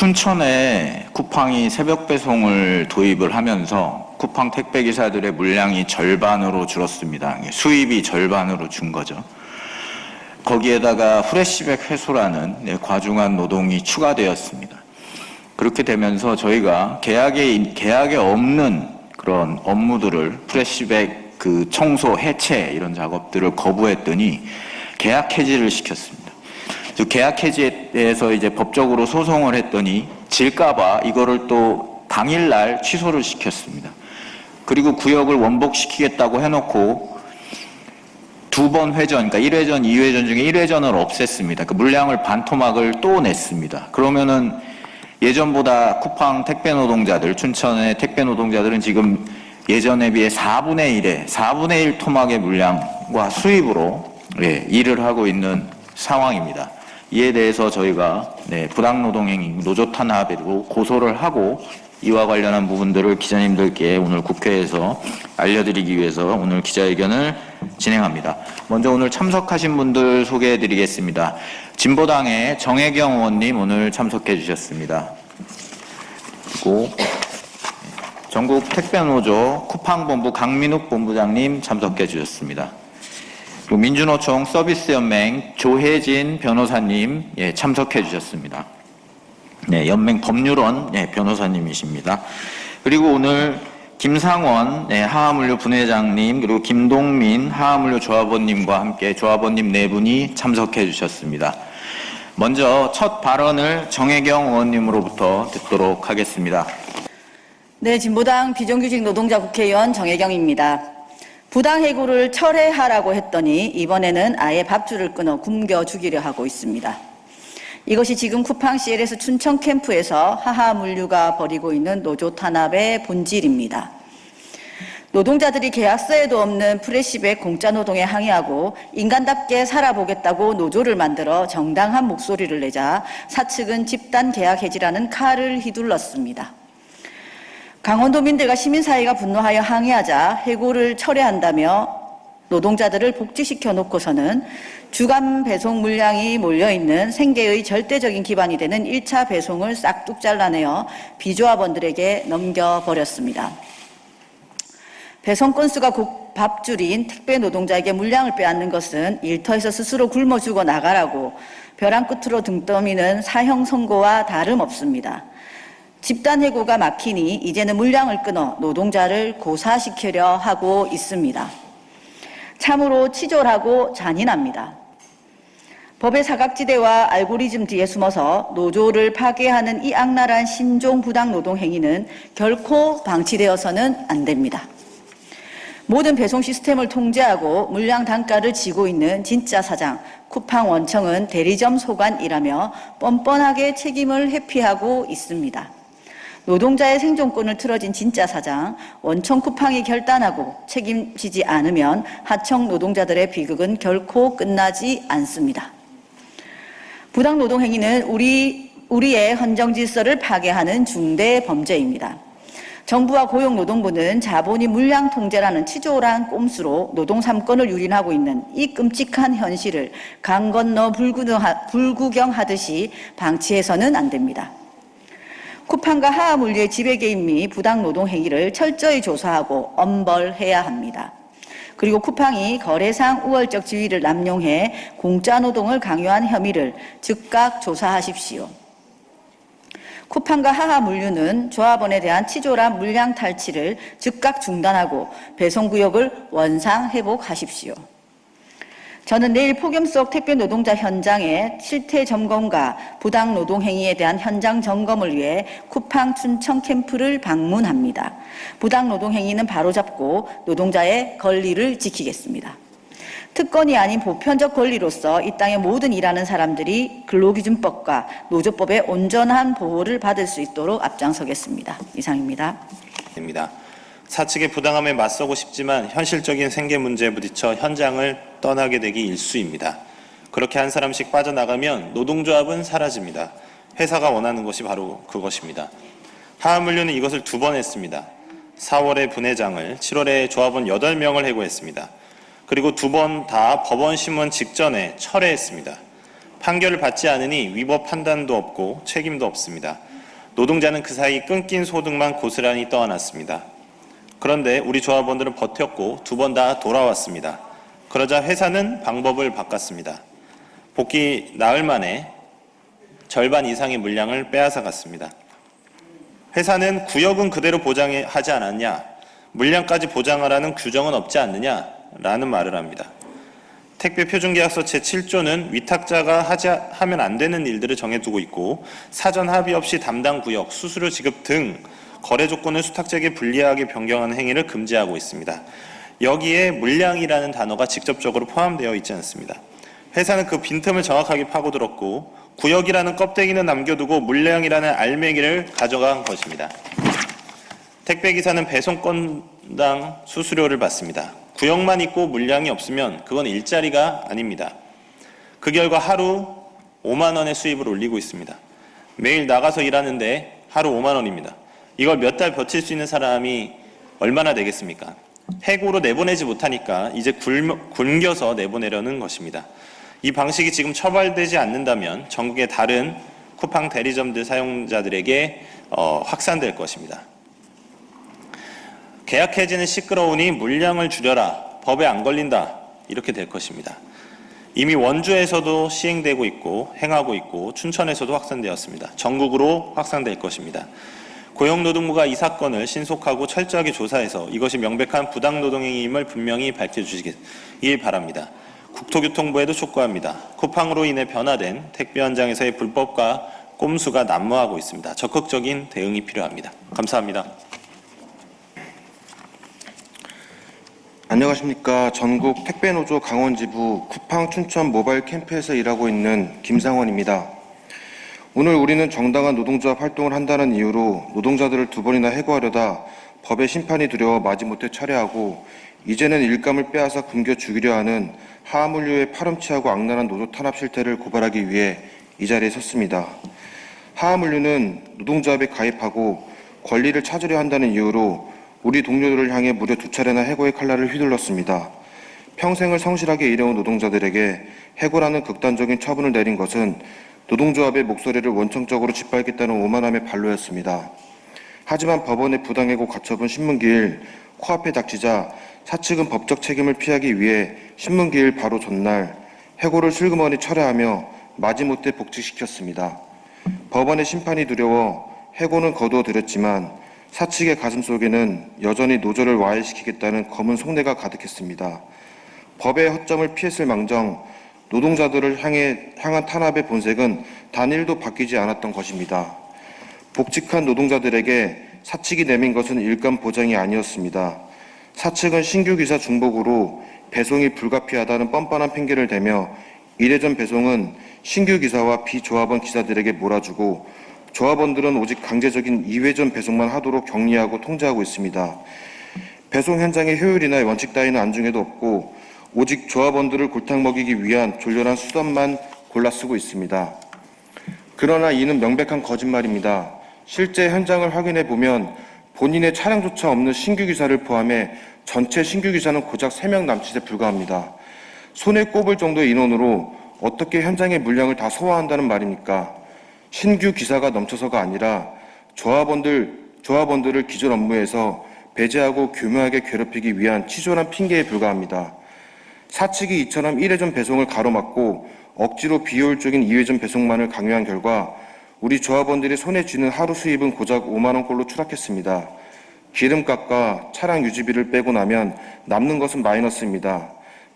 춘천에 쿠팡이 새벽 배송을 도입을 하면서 쿠팡 택배기사들의 물량이 절반으로 줄었습니다. 수입이 절반으로 준 거죠. 거기에다가 프레시백 회수라는 과중한 노동이 추가되었습니다. 그렇게 되면서 저희가 계약에 없는 그런 업무들을 프레시백 청소, 해체 이런 작업들을 거부했더니 계약 해지를 시켰습니다. 계약 해지에 대해서 이제 법적으로 소송을 했더니 질까봐 이거를 또 당일날 취소를 시켰습니다. 그리고 구역을 원복시키겠다고 해놓고 두 번 회전, 그러니까 1회전, 2회전 중에 1회전을 없앴습니다. 그 물량을 반토막을 또 냈습니다. 그러면은 예전보다 쿠팡 택배 노동자들, 춘천의 택배 노동자들은 지금 예전에 비해 4분의 1 토막의 물량과 수입으로 일을 하고 있는 상황입니다. 이에 대해서 저희가 부당노동행위, 노조탄압으로 고소를 하고 이와 관련한 부분들을 기자님들께 오늘 국회에서 알려드리기 위해서 오늘 기자회견을 진행합니다. 먼저 오늘 참석하신 분들 소개해 드리겠습니다. 진보당의 정혜경 의원님 오늘 참석해 주셨습니다. 그리고 전국 택배노조 쿠팡본부 강민욱 본부장님 참석해 주셨습니다. 그리고 민주노총 서비스연맹 조혜진 변호사님 참석해 주셨습니다. 연맹 법률원 변호사님이십니다. 그리고 오늘 김상원 하하물류 분회장님 그리고 김동민 하하물류 조합원님과 함께 조합원님 네 분이 참석해 주셨습니다. 먼저 첫 발언을 정혜경 의원님으로부터 듣도록 하겠습니다. 네, 진보당 비정규직 노동자 국회의원 정혜경입니다. 부당해고를 철회하라고 했더니 이번에는 아예 밥줄을 끊어 굶겨 죽이려 하고 있습니다. 이것이 지금 쿠팡 CLS 춘천 캠프에서 하하물류가 벌이고 있는 노조 탄압의 본질입니다. 노동자들이 계약서에도 없는 프레시백 공짜 노동에 항의하고 인간답게 살아보겠다고 노조를 만들어 정당한 목소리를 내자 사측은 집단 계약 해지라는 칼을 휘둘렀습니다. 강원도민들과 시민사회가 분노하여 항의하자 해고를 철회한다며 노동자들을 복지시켜 놓고서는 주간 배송 물량이 몰려있는 생계의 절대적인 기반이 되는 1차 배송을 싹둑 잘라내어 비조합원들에게 넘겨버렸습니다. 배송 건수가 곧 밥줄인 택배 노동자에게 물량을 빼앗는 것은 일터에서 스스로 굶어 죽어 나가라고 벼랑 끝으로 등 떠미는 사형 선고와 다름없습니다. 집단 해고가 막히니 이제는 물량을 끊어 노동자를 고사시키려 하고 있습니다. 참으로 치졸하고 잔인합니다. 법의 사각지대와 알고리즘 뒤에 숨어서 노조를 파괴하는 이 악랄한 신종 부당 노동 행위는 결코 방치되어서는 안 됩니다. 모든 배송 시스템을 통제하고 물량 단가를 지고 있는 진짜 사장 쿠팡 원청은 대리점 소관이라며 뻔뻔하게 책임을 회피하고 있습니다. 노동자의 생존권을 틀어진 진짜 사장, 원청 쿠팡이 결단하고 책임지지 않으면 하청 노동자들의 비극은 결코 끝나지 않습니다. 부당 노동 행위는 우리의 헌정 질서를 파괴하는 중대 범죄입니다. 정부와 고용노동부는 자본이 물량 통제라는 치졸한 꼼수로 노동 3권을 유린하고 있는 이 끔찍한 현실을 강 건너 불구경하듯이 방치해서는 안 됩니다. 쿠팡과 하하물류의 지배개입 및 부당노동 행위를 철저히 조사하고 엄벌해야 합니다. 그리고 쿠팡이 거래상 우월적 지위를 남용해 공짜 노동을 강요한 혐의를 즉각 조사하십시오. 쿠팡과 하하물류는 조합원에 대한 치졸한 물량 탈취를 즉각 중단하고 배송구역을 원상 회복하십시오. 저는 내일 폭염 속 택배 노동자 현장의 실태 점검과 부당 노동 행위에 대한 현장 점검을 위해 쿠팡 춘천 캠프를 방문합니다. 부당 노동 행위는 바로잡고 노동자의 권리를 지키겠습니다. 특권이 아닌 보편적 권리로서 이 땅의 모든 일하는 사람들이 근로기준법과 노조법의 온전한 보호를 받을 수 있도록 앞장서겠습니다. 이상입니다. 사측의 부당함에 맞서고 싶지만 현실적인 생계 문제에 부딪혀 현장을 떠나게 되기 일쑤입니다. 그렇게 한 사람씩 빠져나가면 노동조합은 사라집니다. 회사가 원하는 것이 바로 그것입니다. 하하물류는 이것을 2번 했습니다. 4월에 분회장을, 7월에 조합원 8명을 해고했습니다. 그리고 2번 다 법원 심원 직전에 철회했습니다. 판결을 받지 않으니 위법 판단도 없고 책임도 없습니다. 노동자는 그 사이 끊긴 소득만 고스란히 떠안았습니다. 그런데 우리 조합원들은 버텼고 2번 다 돌아왔습니다. 그러자 회사는 방법을 바꿨습니다. 복귀 나흘 만에 절반 이상의 물량을 빼앗아 갔습니다. 회사는 구역은 그대로 보장하지 않았냐, 물량까지 보장하라는 규정은 없지 않느냐라는 말을 합니다. 택배 표준계약서 제7조는 위탁자가 하면 안 되는 일들을 정해두고 있고 사전 합의 없이 담당 구역, 수수료 지급 등 거래 조건을 수탁자에게 불리하게 변경하는 행위를 금지하고 있습니다. 여기에 물량이라는 단어가 직접적으로 포함되어 있지 않습니다. 회사는 그 빈틈을 정확하게 파고들었고 구역이라는 껍데기는 남겨두고 물량이라는 알맹이를 가져간 것입니다. 택배기사는 배송건당 수수료를 받습니다. 구역만 있고 물량이 없으면 그건 일자리가 아닙니다. 그 결과 하루 5만 원의 수입을 올리고 있습니다. 매일 나가서 일하는데 하루 5만 원입니다. 이걸 몇 달 버틸 수 있는 사람이 얼마나 되겠습니까? 해고로 내보내지 못하니까 이제 굶겨서 내보내려는 것입니다. 이 방식이 지금 처벌되지 않는다면 전국의 다른 쿠팡 대리점들 사용자들에게 확산될 것입니다. 계약 해지는 시끄러우니 물량을 줄여라, 법에 안 걸린다, 이렇게 될 것입니다. 이미 원주에서도 시행되고 있고 행하고 있고 춘천에서도 확산되었습니다. 전국으로 확산될 것입니다. 고용노동부가 이 사건을 신속하고 철저하게 조사해서 이것이 명백한 부당노동행위임을 분명히 밝혀주시길 바랍니다. 국토교통부에도 촉구합니다. 쿠팡으로 인해 변화된 택배 현장에서의 불법과 꼼수가 난무하고 있습니다. 적극적인 대응이 필요합니다. 감사합니다. 안녕하십니까. 전국 택배노조 강원지부 쿠팡 춘천 모바일 캠프에서 일하고 있는 김상원입니다. 오늘 우리는 정당한 노동조합 활동을 한다는 이유로 노동자들을 2번이나 해고하려다 법의 심판이 두려워 마지못해 철회하고 이제는 일감을 빼앗아 굶겨 죽이려 하는 하하물류의 파렴치하고 악랄한 노조 탄압 실태를 고발하기 위해 이 자리에 섰습니다. 하하물류는 노동조합에 가입하고 권리를 찾으려 한다는 이유로 우리 동료들을 향해 무려 2차례나 해고의 칼날을 휘둘렀습니다. 평생을 성실하게 일해온 노동자들에게 해고라는 극단적인 처분을 내린 것은 노동조합의 목소리를 원천적으로 짓밟겠다는 오만함의 발로였습니다. 하지만 법원의 부당해고 가처분 신문기일 코앞에 닥치자 사측은 법적 책임을 피하기 위해 신문기일 바로 전날 해고를 슬그머니 철회하며 마지못해 복직시켰습니다. 법원의 심판이 두려워 해고는 거두어들였지만 사측의 가슴속에는 여전히 노조를 와해시키겠다는 검은 속내가 가득했습니다. 법의 허점을 피했을 망정 노동자들을 향한 탄압의 본색은 단일도 바뀌지 않았던 것입니다. 복직한 노동자들에게 사측이 내민 것은 일감 보장이 아니었습니다. 사측은 신규 기사 중복으로 배송이 불가피하다는 뻔뻔한 핑계를 대며 이례전 배송은 신규 기사와 비조합원 기사들에게 몰아주고 조합원들은 오직 강제적인 2회전 배송만 하도록 격리하고 통제하고 있습니다. 배송 현장의 효율이나 원칙 따위는 안중에도 없고 오직 조합원들을 골탕 먹이기 위한 졸렬한 수단만 골라 쓰고 있습니다. 그러나 이는 명백한 거짓말입니다. 실제 현장을 확인해 보면 본인의 차량조차 없는 신규 기사를 포함해 전체 신규 기사는 고작 3명 남짓에 불과합니다. 손에 꼽을 정도의 인원으로 어떻게 현장의 물량을 다 소화한다는 말입니까? 신규 기사가 넘쳐서가 아니라 조합원들을 기존 업무에서 배제하고 교묘하게 괴롭히기 위한 치졸한 핑계에 불과합니다. 사측이 이처럼 1회전 배송을 가로막고 억지로 비효율적인 2회전 배송만을 강요한 결과 우리 조합원들이 손에 쥐는 하루 수입은 고작 5만 원꼴로 추락했습니다. 기름값과 차량 유지비를 빼고 나면 남는 것은 마이너스입니다.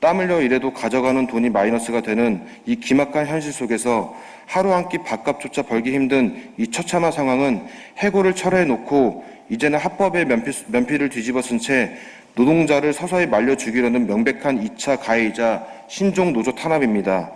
땀 흘려 일해도 가져가는 돈이 마이너스가 되는 이 기막한 현실 속에서 하루 한 끼 밥값조차 벌기 힘든 이 처참한 상황은 해고를 철회해놓고 이제는 합법의 면피를 뒤집어 쓴 채 노동자를 서서히 말려 죽이려는 명백한 2차 가해이자 신종 노조 탄압입니다.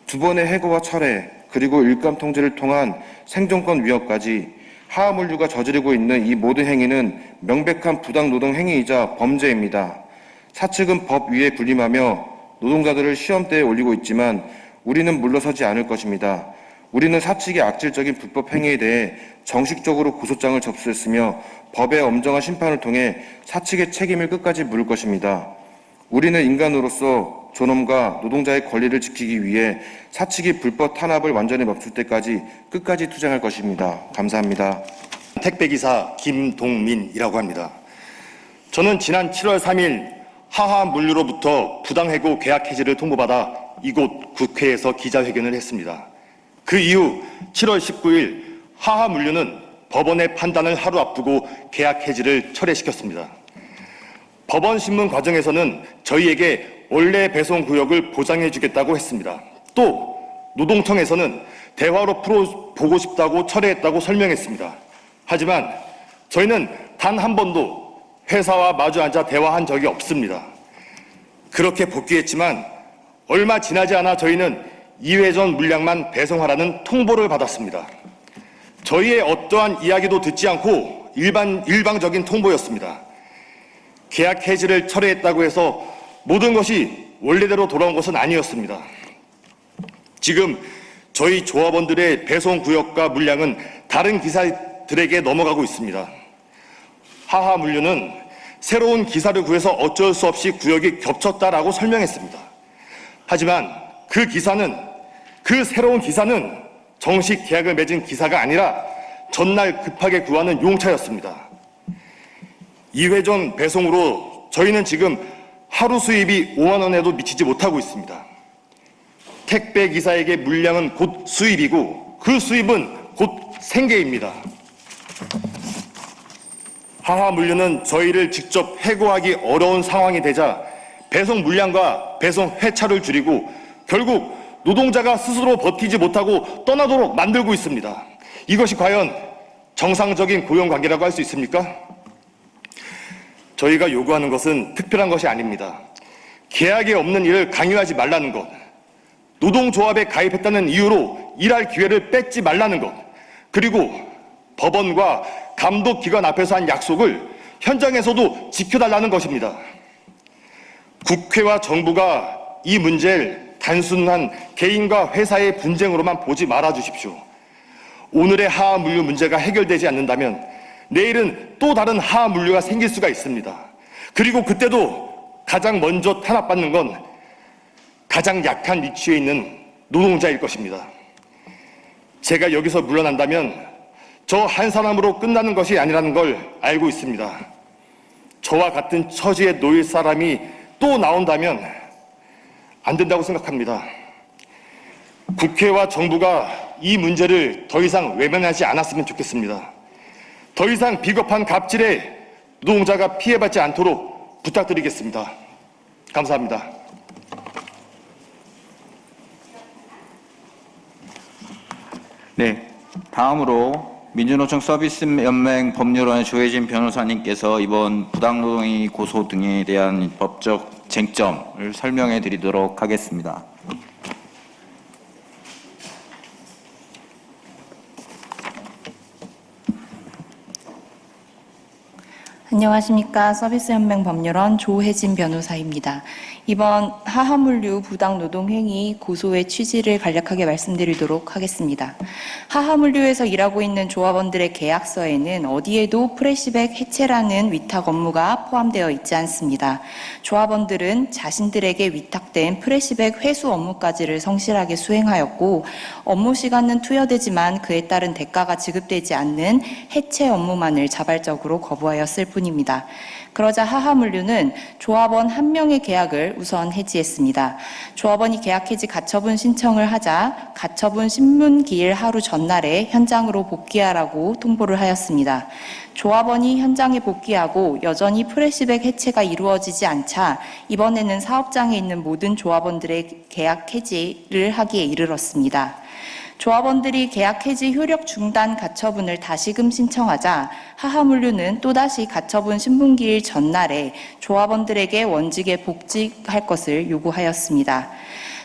2번의 해고와 철회 그리고 일감 통제를 통한 생존권 위협까지 하하물류가 저지르고 있는 이 모든 행위는 명백한 부당노동 행위이자 범죄입니다. 사측은 법 위에 군림하며 노동자들을 시험대에 올리고 있지만 우리는 물러서지 않을 것입니다. 우리는 사측의 악질적인 불법 행위에 대해 정식적으로 고소장을 접수했으며 법의 엄정한 심판을 통해 사측의 책임을 끝까지 물을 것입니다. 우리는 인간으로서 존엄과 노동자의 권리를 지키기 위해 사측이 불법 탄압을 완전히 멈출 때까지 끝까지 투쟁할 것입니다. 감사합니다. 택배기사 김동민이라고 합니다. 저는 지난 7월 3일 하하물류로부터 부당해고 계약 해지를 통보받아 이곳 국회에서 기자회견을 했습니다. 그 이후 7월 19일 하하물류는 법원의 판단을 하루 앞두고 계약 해지를 철회시켰습니다. 법원 심문 과정에서는 저희에게 원래 배송 구역을 보장해 주겠다고 했습니다. 또 노동청에서는 대화로 풀어보고 싶다고 철회했다고 설명했습니다. 하지만 저희는 단 한 번도 회사와 마주 앉아 대화한 적이 없습니다. 그렇게 복귀했지만 얼마 지나지 않아 저희는 2회 전 물량만 배송하라는 통보를 받았습니다. 저희의 어떠한 이야기도 듣지 않고 일방적인 통보였습니다. 계약 해지를 철회했다고 해서 모든 것이 원래대로 돌아온 것은 아니었습니다. 지금 저희 조합원들의 배송 구역과 물량은 다른 기사들에게 넘어가고 있습니다. 하하물류는 새로운 기사를 구해서 어쩔 수 없이 구역이 겹쳤다라고 설명했습니다. 하지만 그 새로운 기사는 정식 계약을 맺은 기사가 아니라 전날 급하게 구하는 용차였습니다. 2회 전 배송으로 저희는 지금 하루 수입이 5만 원에도 미치지 못하고 있습니다. 택배 기사에게 물량은 곧 수입이고 그 수입은 곧 생계입니다. 하하물류는 저희를 직접 해고하기 어려운 상황이 되자 배송 물량과 배송 회차를 줄이고 결국 노동자가 스스로 버티지 못하고 떠나도록 만들고 있습니다. 이것이 과연 정상적인 고용관계라고 할 수 있습니까? 저희가 요구하는 것은 특별한 것이 아닙니다. 계약에 없는 일을 강요하지 말라는 것, 노동조합에 가입했다는 이유로 일할 기회를 뺏지 말라는 것, 그리고 법원과 감독기관 앞에서 한 약속을 현장에서도 지켜달라는 것입니다. 국회와 정부가 이 문제를 단순한 개인과 회사의 분쟁으로만 보지 말아 주십시오. 오늘의 하하물류 문제가 해결되지 않는다면 내일은 또 다른 하하물류가 생길 수가 있습니다. 그리고 그때도 가장 먼저 탄압받는 건 가장 약한 위치에 있는 노동자일 것입니다. 제가 여기서 물러난다면 저 한 사람으로 끝나는 것이 아니라는 걸 알고 있습니다. 저와 같은 처지에 놓일 사람이 또 나온다면 안 된다고 생각합니다. 국회와 정부가 이 문제를 더 이상 외면하지 않았으면 좋겠습니다. 더 이상 비겁한 갑질에 노동자가 피해받지 않도록 부탁드리겠습니다. 감사합니다. 네, 다음으로 민주노총 서비스연맹 법률원 조혜진 변호사님께서 이번 부당노동의 고소 등에 대한 법적 쟁점을 설명해 드리도록 하겠습니다. 안녕하십니까. 서비스연맹 법률원 조혜진 변호사입니다. 이번 하하물류 부당노동행위 고소의 취지를 간략하게 말씀드리도록 하겠습니다. 하하물류에서 일하고 있는 조합원들의 계약서에는 어디에도 프레시백 해체라는 위탁 업무가 포함되어 있지 않습니다. 조합원들은 자신들에게 위탁된 프레시백 회수 업무까지를 성실하게 수행하였고 업무 시간은 투여되지만 그에 따른 대가가 지급되지 않는 해체 업무만을 자발적으로 거부하였을 뿐입니다. 그러자 하하물류는 조합원 한 명의 계약을 우선 해지했습니다. 조합원이 계약 해지 가처분 신청을 하자 가처분 신문기일 하루 전날에 현장으로 복귀하라고 통보를 하였습니다. 조합원이 현장에 복귀하고 여전히 프레시백 해체가 이루어지지 않자 이번에는 사업장에 있는 모든 조합원들의 계약 해지를 하기에 이르렀습니다. 조합원들이 계약 해지 효력 중단 가처분을 다시금 신청하자 하하물류는 또다시 가처분 신분기일 전날에 조합원들에게 원직에 복직할 것을 요구하였습니다.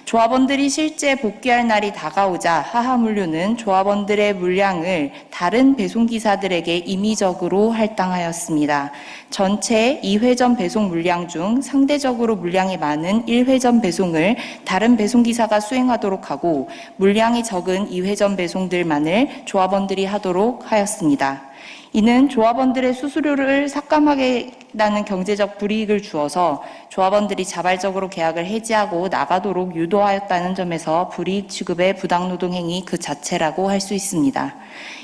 조합원들이 실제 복귀할 날이 다가오자 하하물류는 조합원들의 물량을 다른 배송기사들에게 임의적으로 할당하였습니다. 전체 2회전 배송 물량 중 상대적으로 물량이 많은 1회전 배송을 다른 배송기사가 수행하도록 하고 물량이 적은 2회전 배송들만을 조합원들이 하도록 하였습니다. 이는 조합원들의 수수료를 삭감하겠다는 경제적 불이익을 주어서 조합원들이 자발적으로 계약을 해지하고 나가도록 유도하였다는 점에서 불이익 취급의 부당노동 행위 그 자체라고 할 수 있습니다.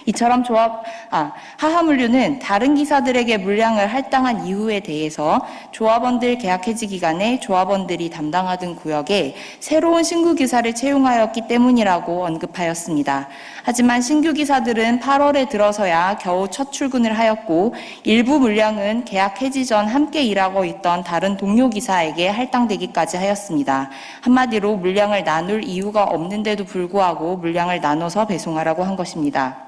이처럼 하하물류는 다른 기사들에게 물량을 할당한 이유에 대해서 조합원들 계약 해지 기간에 조합원들이 담당하던 구역에 새로운 신규 기사를 채용하였기 때문이라고 언급하였습니다. 하지만 신규 기사들은 8월에 들어서야 겨우 첫 출근을 하였고 일부 물량은 계약 해지 전 함께 일하고 있던 다른 동료 기사에게 할당되기까지 하였습니다. 한마디로 물량을 나눌 이유가 없는데도 불구하고 물량을 나눠서 배송하라고 한 것입니다.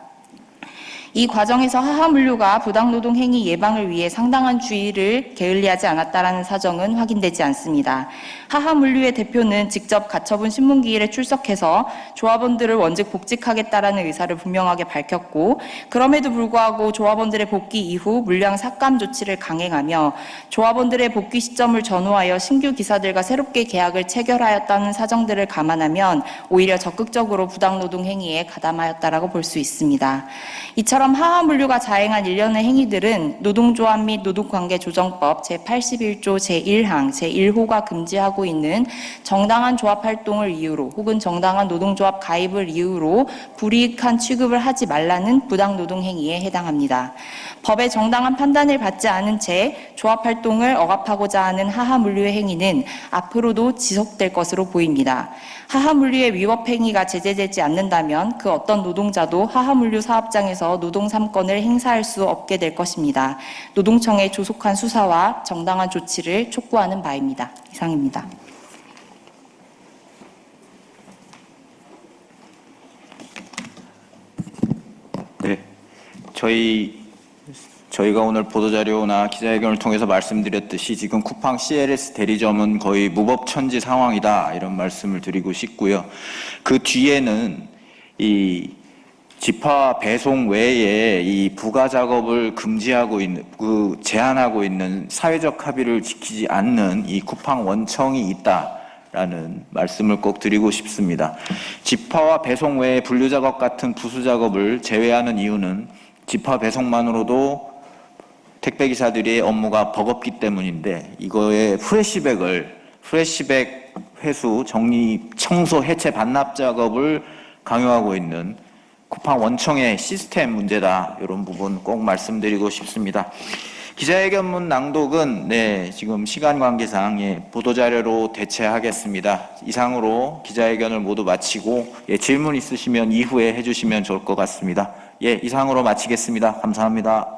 이 과정에서 하하물류가 부당노동 행위 예방을 위해 상당한 주의를 게을리하지 않았다라는 사정은 확인되지 않습니다. 하하물류의 대표는 직접 가처분 신문기일에 출석해서 조합원들을 원직 복직하겠다라는 의사를 분명하게 밝혔고 그럼에도 불구하고 조합원들의 복귀 이후 물량 삭감 조치를 강행하며 조합원들의 복귀 시점을 전후하여 신규 기사들과 새롭게 계약을 체결하였다는 사정들을 감안하면 오히려 적극적으로 부당노동 행위에 가담하였다라고 볼 수 있습니다. 이처럼 하하물류가 자행한 일련의 행위들은 노동조합 및 노동관계조정법 제81조 제1항 제1호가 금지하고 있는 정당한 조합 활동을 이유로 혹은 정당한 노동조합 가입을 이유로 불이익한 취급을 하지 말라는 부당노동 행위에 해당합니다. 법의 정당한 판단을 받지 않은 채 조합 활동을 억압하고자 하는 하하물류의 행위는 앞으로도 지속될 것으로 보입니다. 하하물류의 위법 행위가 제재되지 않는다면 그 어떤 노동자도 하하물류 사업장에서 노동 3권을 행사할 수 없게 될 것입니다. 노동청의 조속한 수사와 정당한 조치를 촉구하는 바입니다. 이상입니다. 네, 저희가 오늘 보도자료나 기자회견을 통해서 말씀드렸듯이 지금 쿠팡 CLS 대리점은 거의 무법천지 상황이다 이런 말씀을 드리고 싶고요. 그 뒤에는 이 집화 배송 외에 이 부가 작업을 금지하고 있는 제한하고 있는 사회적 합의를 지키지 않는 이 쿠팡 원청이 있다라는 말씀을 꼭 드리고 싶습니다. 집화와 배송 외에 분류 작업 같은 부수 작업을 제외하는 이유는 집화 배송만으로도 택배 기사들의 업무가 버겁기 때문인데 이거에 프레시백 회수, 정리, 청소, 해체, 반납 작업을 강요하고 있는 쿠팡 원청의 시스템 문제다. 이런 부분 꼭 말씀드리고 싶습니다. 기자회견문 낭독은 지금 시간 관계상 보도자료로 대체하겠습니다. 이상으로 기자회견을 모두 마치고 질문 있으시면 이후에 해주시면 좋을 것 같습니다. 이상으로 마치겠습니다. 감사합니다.